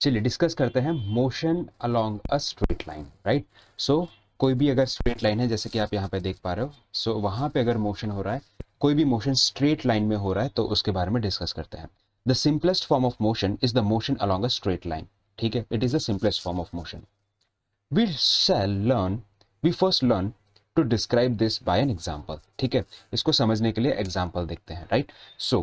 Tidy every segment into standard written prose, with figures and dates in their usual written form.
चलिए डिस्कस करते हैं motion along a straight line, right. So कोई भी अगर स्ट्रेट लाइन है, जैसे कि आप यहाँ पे देख पा रहे हो, सो वहाँ पे अगर मोशन हो रहा है, कोई भी मोशन स्ट्रेट लाइन में हो रहा है, तो उसके बारे में डिस्कस करते हैं। The simplest form of motion is the motion along a straight line. ठीक है, it is the simplest form of motion. We shall learn we first learn to describe this by an example. ठीक है, इसको समझने के लिए example देखते हैं, right. So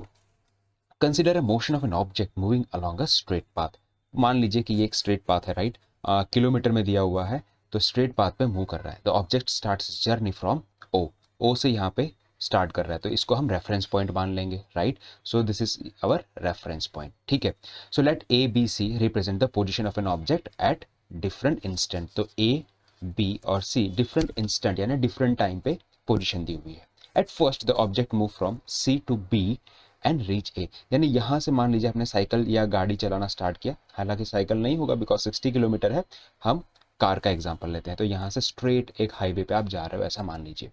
consider a motion of an object moving along a straight path. मान लीजिए कि ये एक स्ट्रेट पाथ है, राइट। किलोमीटर में दिया हुआ है, तो स्ट्रेट पाथ पे मूव कर रहा है। The object starts journey from O. O से यहाँ पे स्टार्ट कर रहा है, तो इसको हम रेफरेंस पॉइंट मान लेंगे, right. So this is our reference point. ठीक है, so let A B C represent the position of an object at different instant. तो ए, बी और सी डिफरेंट इंस्टेंट यानी डिफरेंट टाइम पे पोजिशन दी हुई है। At first the object move from C to B and reach A. यानी यहां से मान लीजिए आपने साइकिल या गाड़ी चलाना स्टार्ट किया, हालांकि साइकिल नहीं होगा बिकॉज 60 किलोमीटर है, हम कार का एग्जांपल लेते हैं। तो यहां से स्ट्रेट एक हाईवे पे आप जा रहे हो, ऐसा मान लीजिए।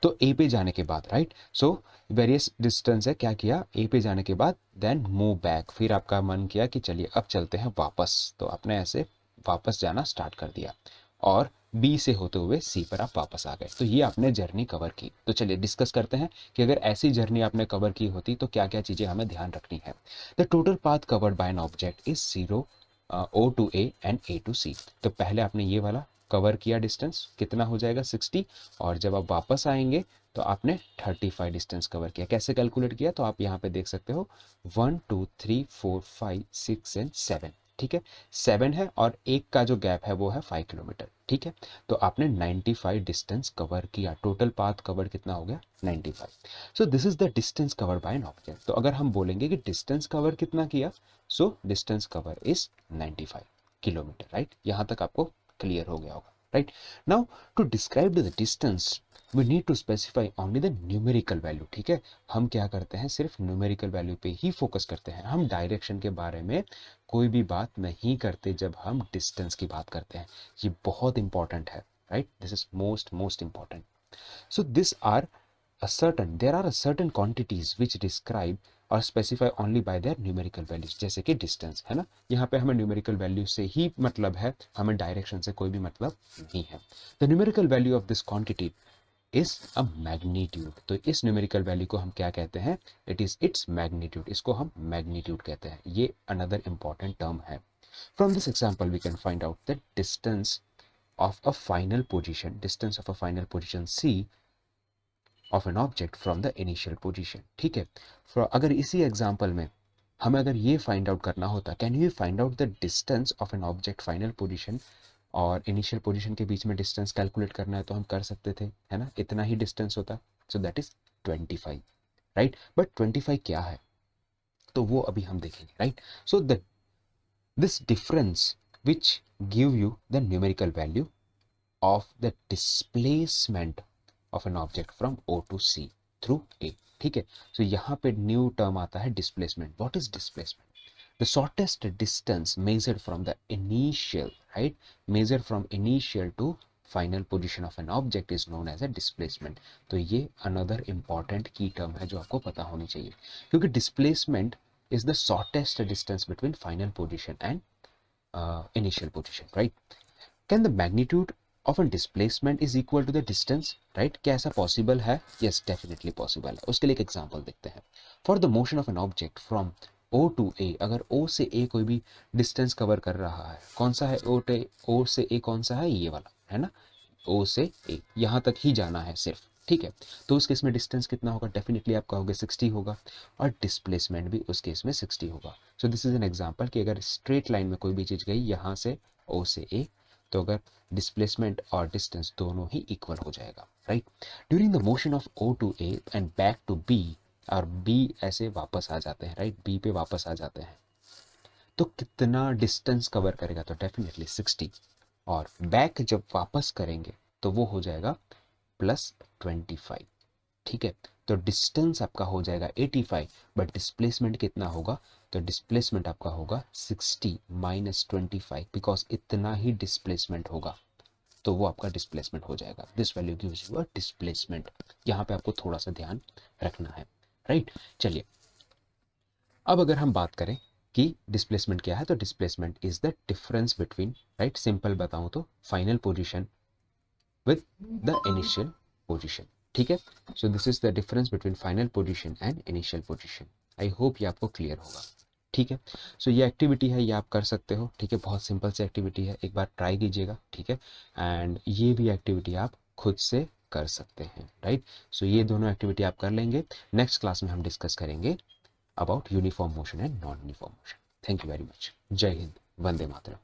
तो ए पे जाने के बाद, राइट, सो वेरियस डिस्टेंस है, क्या किया, ए पे जाने के बाद देन मूव बैक, फिर आपका मन किया कि चलिए अब चलते हैं वापस, तो आपने ऐसे वापस जाना स्टार्ट कर दिया और बी से होते हुए सी पर आप वापस आ गए। तो ये आपने जर्नी कवर की। तो चलिए डिस्कस करते हैं कि अगर ऐसी जर्नी आपने कवर की होती तो क्या क्या चीजें हमें ध्यान रखनी है। The total path covered by an object is 0 O to A and A to C. तो पहले आपने ये वाला कवर किया, डिस्टेंस कितना हो जाएगा 60, और जब आप वापस आएंगे तो आपने 35 डिस्टेंस कवर किया। कैसे कैलकुलेट किया, तो आप यहाँ पे देख सकते हो 1 2 3 4 5 6 एंड 7। ठीक है, 7 है और एक का जो गैप है वो है 5 किलोमीटर। ठीक है, तो आपने 95 डिस्टेंस कवर किया। टोटल पाथ कवर कितना हो गया, 95। So this is the distance cover by an object. तो अगर हम बोलेंगे कि डिस्टेंस कवर कितना किया, so distance cover is 95 kilometre, right. यहां तक आपको क्लियर हो गया होगा, right. Now to describe the distance we need to specify only the numerical value. ठीक है, हम क्या करते हैं, सिर्फ न्यूमेरिकल वैल्यू पे ही फोकस करते हैं। हम डायरेक्शन के बारे में कोई भी बात नहीं करते जब हम डिस्टेंस की बात करते हैं। ये बहुत इंपॉर्टेंट है, right, this is most important. So this are there are a certain quantities which describe or specify only by their numerical values, जैसे कि distance है ना। यहाँ पे हमें numerical value से ही मतलब है, हमें direction से कोई भी मतलब नहीं है। The numerical value of this quantity is a magnitude। तो इस numerical value को हम क्या कहते हैं, it is its magnitude। इसको हम magnitude कहते हैं। ये another important term है। From this example we can find out the distance of a final position C of an object from the initial position. ठीक है, अगर इसी एग्जांपल में हमें अगर ये फाइंड आउट करना होता, can you find out the distance of an object final position और इनिशियल पोजीशन के बीच में डिस्टेंस कैलकुलेट करना है, तो हम कर सकते थे, है ना, इतना ही डिस्टेंस होता। So that is 25, right. But 25 क्या है, तो वो अभी हम देखेंगे, right. So the this difference which give you the numerical value of the displacement of an object from O to C through A। ठीक है, तो यहाँ पे न्यू टर्म आता है displacement. What is displacement, the shortest distance measured from the initial, right, measure from initial to final position of an object is known as a displacement. तो ये another important की टर्म है जो आपको पता होनी चाहिए, क्योंकि displacement is the shortest distance between final position and initial position, right. Can the magnitude of an displacement is equal to the distance, right, क्या ऐसा पॉसिबल है, यस डेफिनेटली पॉसिबल है। उसके लिए एक एग्जांपल देखते हैं। For the motion of an object from O to A, अगर ओ से ए कोई भी डिस्टेंस कवर कर रहा है, कौन सा है, ओ से ए कौन सा है, ये वाला है ना, ओ से ए यहाँ तक ही जाना है सिर्फ। ठीक है, तो उस केस में डिस्टेंस कितना होगा, डेफिनेटली आप कहोगे 60 होगा, और डिस्प्लेसमेंट भी उस केस में 60 होगा। सो दिस इज एन एग्जांपल कि अगर स्ट्रेट लाइन में कोई भी चीज गई यहाँ से ओ से ए, तो अगर डिस्प्लेसमेंट और डिस्टेंस दोनों ही इक्वल हो जाएगा, right. During the motion of O to A and back to B, और बी ऐसे वापस आ जाते हैं, राइट, बी पे वापस आ जाते हैं, तो कितना डिस्टेंस कवर करेगा, तो डेफिनेटली 60। और बैक जब वापस करेंगे तो वो हो जाएगा +25। ठीक है, तो डिस्टेंस आपका हो जाएगा 85, बट डिस्प्लेसमेंट कितना होगा, तो डिस्प्लेसमेंट आपका होगा 60 - 25, बिकॉज इतना ही डिस्प्लेसमेंट होगा, तो वो आपका डिस्प्लेसमेंट हो जाएगा। This value gives you a displacement. यहाँ पे आपको थोड़ा सा ध्यान रखना है, राइट। चलिए अब अगर हम बात करें कि डिस्प्लेसमेंट क्या है, तो displacement is the difference between, right, simple बताऊं तो final position with the initial position, ठीक है। सो this is the difference between final position and initial position. I hope ये आपको क्लियर होगा, ठीक है। सो ये एक्टिविटी है, ये आप कर सकते हो, ठीक है, बहुत सिंपल सी एक्टिविटी है, एक बार ट्राई कीजिएगा, ठीक है। एंड ये भी एक्टिविटी आप खुद से कर सकते हैं, राइट। सो ये दोनों एक्टिविटी आप कर लेंगे। नेक्स्ट क्लास में हम डिस्कस करेंगे about uniform motion and non uniform motion. Thank you very much. जय हिंद, वंदे मातरम।